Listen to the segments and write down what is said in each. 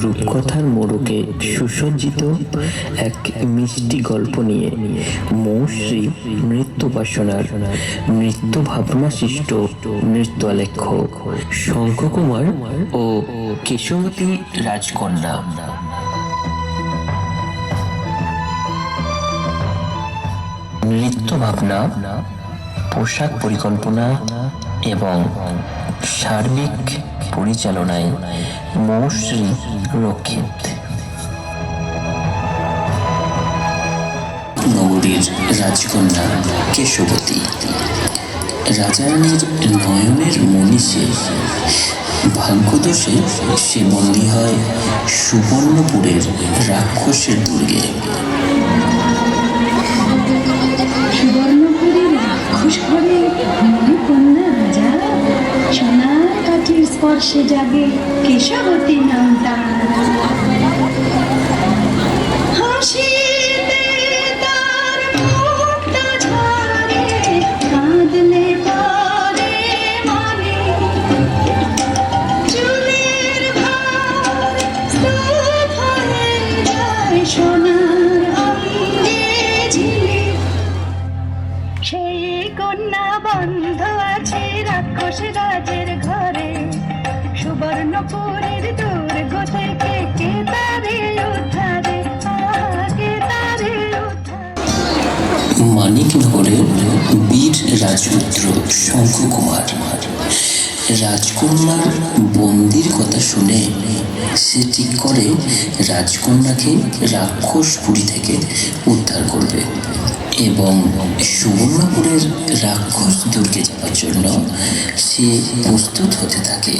রূপকথার মোড়কে সুসজ্জিত এক মিষ্টি গল্প নিয়ে মৌশ্রী নৃত্যোপাসনার নৃত্য ভাবনা সৃষ্ট নৃত্য আলেখ্য শঙ্খকুমার ও কেশবতী রাজকন্যা। নৃত্য ভাবনা, পোশাক পরিকল্পনা এবং সার্বিক পরিচালনায় মৌশ্রী রক্ষিত। নগরীর রাজকন্যা কেশবতী রাজারানীর নয়নের মনীষে ভাগ্যদোষে সে বন্দী হয় সুবর্ণপুরের রাক্ষসের দুর্গে। সুবর্ণপুরের রাক্ষস ঘরে কন্যা রাজা, সোনার কাঠির স্পর্শে জাগে কেশবতী নাম তার। হাসিতে তার মুক্তা ঝরে, কাঁদলে পরে মানে চুলের ভার স্তূপ হয়ে যায় সোনার অঙ্গে ঝিলে। সেই কন্যা বন্ধ আছে রাক্ষস রাজের ঘরে, সুবর্ণপুরের দুর্গ থেকে কে তারে উদ্ধারে, কে তারে উদ্ধারে। মানিকনগরের বীর রাজপুত্র শঙ্খকুমার রাজকন্যার বন্দির কথা শুনে সে ঠিক করে রাজকন্যাকে রাক্ষসপুরী থেকে উদ্ধার করবে এবং সুবর্ণপুরের রাক্ষস দুর্গে যাওয়ার জন্য সে প্রস্তুত হতে থাকে।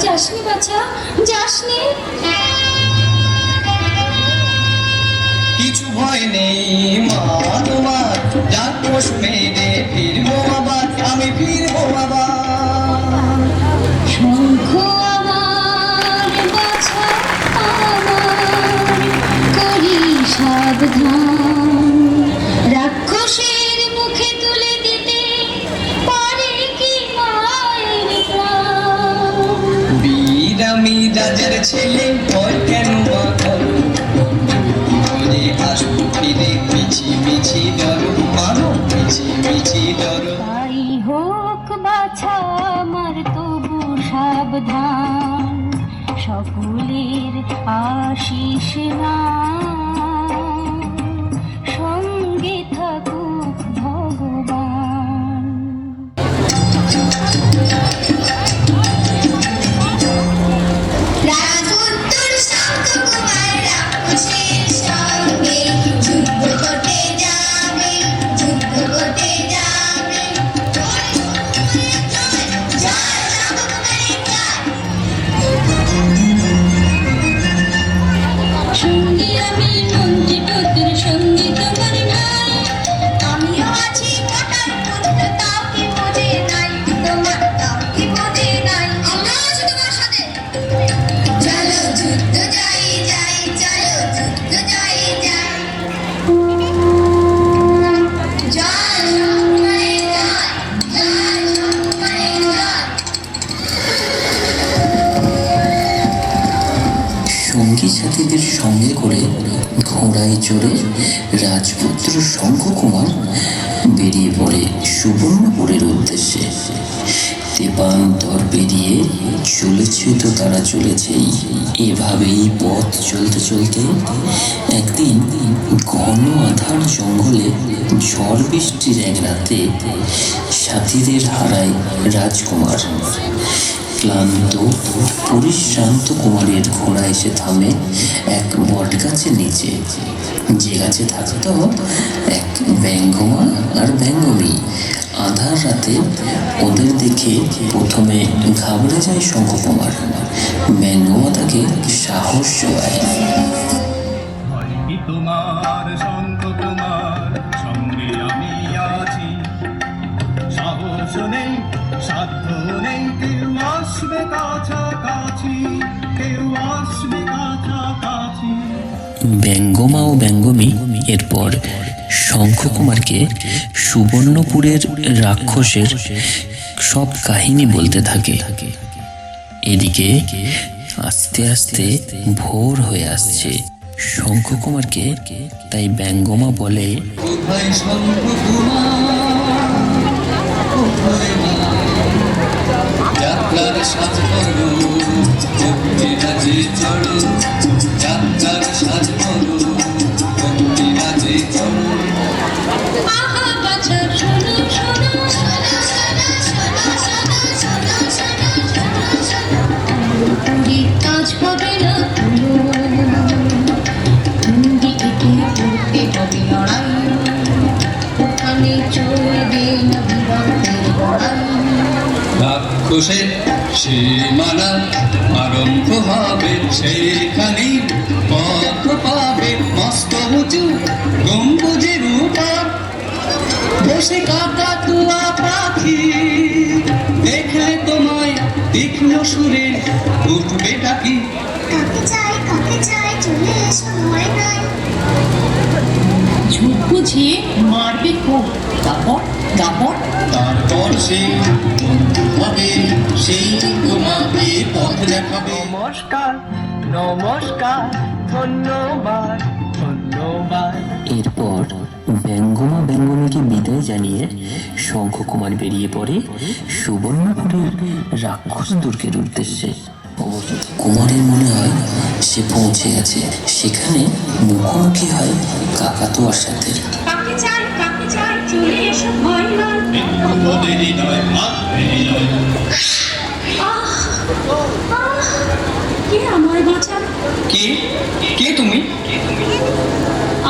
যাসনি বাছা, যাসনি। কিছু ভয় নেই মা তোমার, রাক্ষস মেরে ফিরবো আবার, আমি ফিরবো আবার। শঙ্খ আমার, বাছা আমার, করি সাবধান, রাক্ষসের মুখে তুলে দিতে পারে কি মায়ের প্রাণ। বীর আমি রাজার ছেলে, ভয় কেন বা করো, বলে আসবো ফিরে, মিছি মিছি ডরো মানো, মিছি মিছি ডরো। তাই হোক বাছা আমার তবু সাবধান, সকলের আশিস না সঙ্গে থাকুক ভগবান। রাজপুত্র শঙ্খকুমার রাক্ষসের সঙ্গে যুদ্ধ করতে যাবে, যুদ্ধ করতে যাবে। জয় শঙ্খকুমারের জয়। সঙ্গে আমি মন্ত্রীপুত্র, সঙ্গে তোমার ভাই, আমিও আছি কটার পুত্র, তাও কি বোঝে নাই তোমার, তাও কি বোঝে নাই। আমরা আছি তোমার সাথে, চলো যুদ্ধ যাই যাই, চলো যুদ্ধ যাই যাই। জয় শঙ্করের জয়, জয় শঙ্করের জয়। সঙ্গী সাথীদের সঙ্গে করে ঘোড়ায় চড়ে রাজপুত্র শঙ্খকুমার বেরিয়ে পড়ে সুবর্ণপুরের উদ্দেশ্যে। তেপান্তর পেরিয়ে চলেছে তো তারা চলেছেই। এভাবেই পথ চলতে চলতে একদিন ঘন আঁধার জঙ্গলে ঝড় বৃষ্টির এক রাতে সাথীদের হারায় রাজকুমার। ক্লান্ত পরিশ্রান্ত কুমারের ঘোড়া এসে থামে এক বটগাছের নিচে, যে গাছে থাকত এক ব্যঙ্গমা আর ব্যঙ্গমী। আধার রাতে ওদের দেখে প্রথমে ঘাবড়ে যায় শঙ্খকুমার। ব্যঙ্গমা তাকে সাহস যোগায়। তোমার শঙ্খকুমার, সঙ্গে আমি আছি, সাহস নেই সাধ্য নেই ব্যঙ্গমা ও ব্যঙ্গমী এরপর শঙ্খকুমারকে সুবর্ণপুরের রাক্ষসের সব কাহিনী বলতে থাকে। এদিকে আস্তে আস্তে ভোর হয়ে আসছে। শঙ্খকুমারকে তাই ব্যঙ্গমা বলে, কোথায় শঙ্খকুমার, কোথায় মা? যাত্রার সাজ করো, ভক্তিরাজে চড়ো, যাত্রার সাজ করো, ভক্তিরাজে চড়ো। আহা বাছা শোনো শোনো সঙ্গীত কাজ হবে না হিন্দি থেকে করতে হবে লড়াই, ওখানে চলবে না বিরক্তের লড়াই। রাক্ষসের সীমানা আরম্ভ হবে, সেইখানেই পথ পাবে মস্ত উঁচু গম্বুজের উপর বসে কাকাতুয়া পাখি। দেখলে তোমায় তীক্ষ্ণ সুরে উঠবে ডাকি। কাকে চাই চলে এসো ভয় নাই। ঝুঁক বুঝিয়ে মারবে খুব, দাপট দাপট। তারপর সেই বন্ধু হবে, সেই তোমাকে পথ দেখাবে। নমস্কার নমস্কার, ধন্যবাদ ধন্যবাদ। এরপর ব্যঙ্গমা ব্যঙ্গমীকে বিদায় জানিয়ে শঙ্খকুমার বেরিয়ে পড়ে সুবর্ণপুরের রাক্ষস দুর্গের উদ্দেশ্যে। কুমারের মনে হয় সে পৌঁছে গেছে। সেখানে মুখোমুখি হয় কাকাতুয়ার সাথে। কাকে চাই চলে এসো ভয় নাই। দেরি নয়, হাত দেরি নয়। কে আমায় বাঁচান? কে কে তুমি?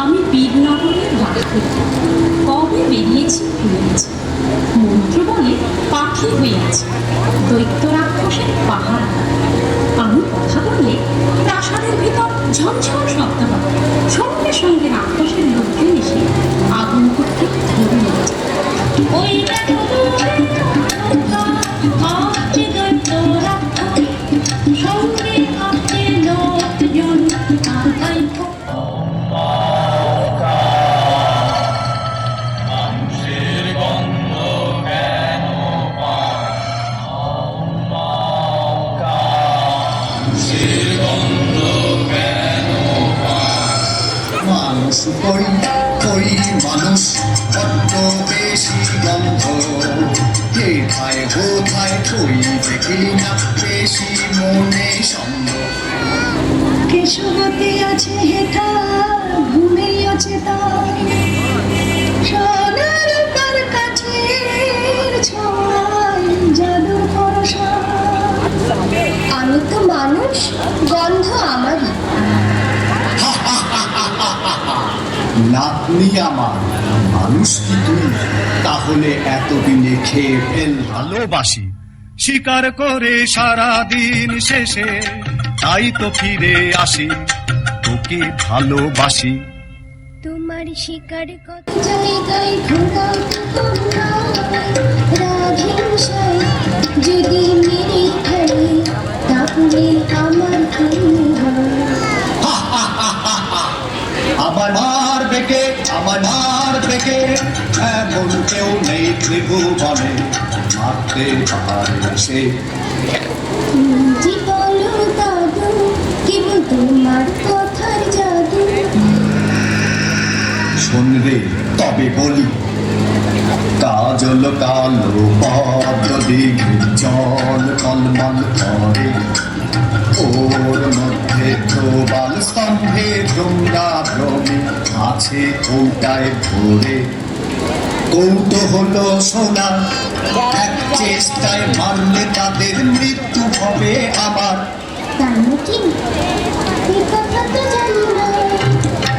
আমি বীরনগরের রাক্ষস, কবে বেরিয়েছি ভুলেছি। মন্ত্র বলে পাখি হয়ে আছে, দৈত্য রাক্ষসের পাহাড়। আমি কথা বললে প্রাসাদের ভিতর ঝমঝম শব্দ হয়, সঙ্গে সঙ্গে রাক্ষসের লোকজন এসে আগুন করতে ধরে নিয়েছে। ওই দেখো আসছে দৈত্য রাক্ষস, সঙ্গে আসছে লোকজন, তাই মানুষ কই কই মানুষ, বড্ড বেশি গন্ধ। কে খায় কোথায় কই দেখি না, বেশি মনে সন্দেহ। কেশবতী আছে হেঠা, ঘুমেই আছে তার, সোনার কার কাঠের ছোঁয়ায় জাদু ভরসা। আমি তো মানুষ, গন্ধ আমারই। নাতনি আমার, মানুষ কি তুই? তাহলে এতদিনে খেয়ে ফেল। ভালোবাসি শিকার করে সারাদিন শেষে, তাই তো ফিরে আসি, তোকে ভালোবাসি। তোমার শিকার কত জায়গায় ঘোরাও রাধেশাই, যদি মেরে ফেলে তাহলে আমার কি হয়? আমার মার বেকে, আমার মার বেকে, এমন কেউ নেই ত্রিভুবনে, মারতে পারে সে। জি বলো দাদু, কেবল তোমার কথার জাদু। শুনবে তবে বলি, কাজল কালো পদ্মদিঘ জল কলমল করে, ওর মধ্যে প্রবাল স্তম্ভে ডোমরা ভ্রমে আছে কৌটায় ভরে। কৌটো হলো সোনা, এক চেষ্টায় মারলে তাদের মৃত্যু হবে আমার। তাই নাকি? এ কথা তো জানি না,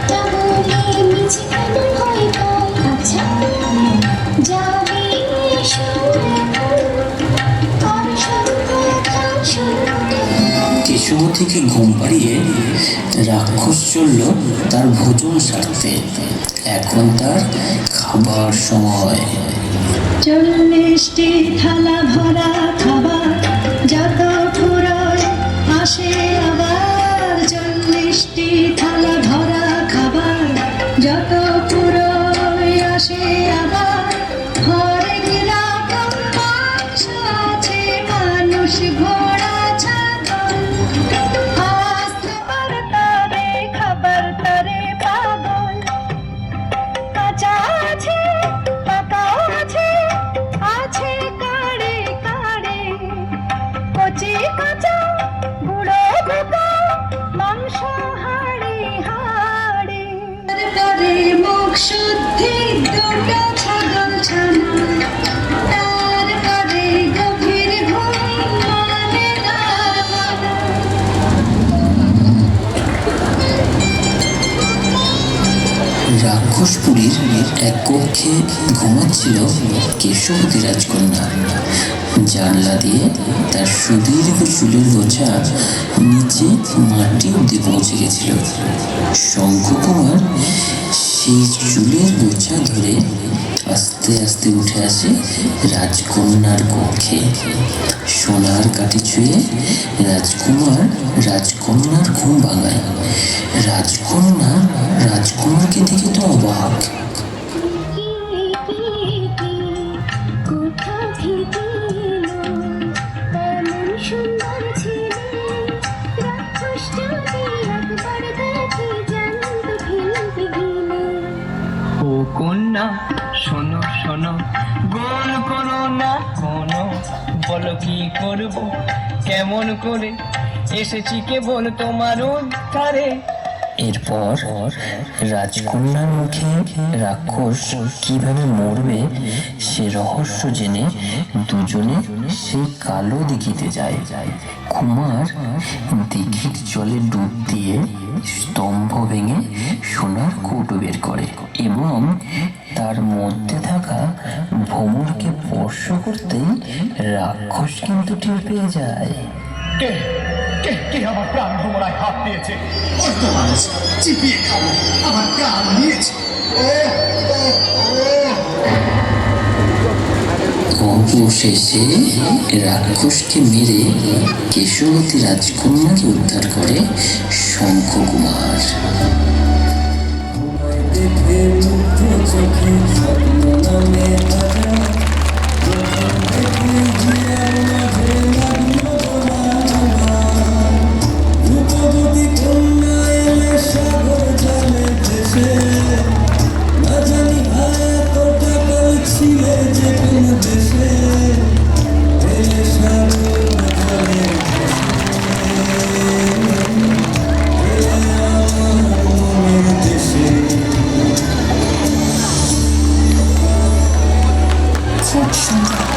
তাহলে মিছে কেন ভয় পাই? আচ্ছা যাবে এসো এখন, আর কথা শুনো। কেশবতীকে ঘুম পাড়িয়ে রাক্ষস চলল তার ভোজন সারতে। এখন তার খাবার সময়। 40টি থালা ভরা খাবার, যত ফুরোয় আসে আবার 40টি সাথে দুটো ছাগল ছানা, তারপরে গভীর ঘুম মানে তার মানা। রাক্ষসপুরীর এক কক্ষে ঘুমাচ্ছিল কেশবতী রাজকন্যা। জানলা দিয়ে তার সুদীর্ঘ চুলের গোছা নিচে মাটি অব্দি পৌঁছে গেছিল। শঙ্খকুমার সেই চুলের গোছা ধরে আস্তে আস্তে উঠে আসে রাজকন্যার কক্ষে। সোনার কাঠি ছুঁয়ে রাজকন্যার ঘুম ভাঙায়। রাজকন্যা রাজকুমারকে দেখে তো অবাক। কোথা থেকে এলো এমন সুন্দর ছেলে, রাক্ষস যদি একবার দেখে জানত ফেলতে গেলে। ও কন্যা শোনো শোনো, গোল করো না কোনো, বলো কি করব কেমন করে, এসেছি কেবল তোমার উদ্ধারে। এরপর রাজকন্যার মুখে রাক্ষস কিভাবে মরবে সে রহস্য জেনে দুজনে সেই কালো দিঘিতে যায়। কুমার দিঘির জলে ডুব দিয়ে স্তম্ভ ভেঙে সোনার কৌটো বের করে এবং তার মধ্যে থাকা ভ্রমরকে স্পর্শ করতেই রাক্ষস কিন্তু টের পেয়ে যায়। কে কে কে আমার প্রাণ ভ্রমরায় হাত দিয়েছে? ওই তো মানুষ, চিপিয়ে খাবো, আমার প্রাণ নিয়েছে। অবশেষে রাক্ষসকে মেরে কেশবতী রাজকন্যাকে উদ্ধার করে শঙ্খকুমার। খুব সুন্দর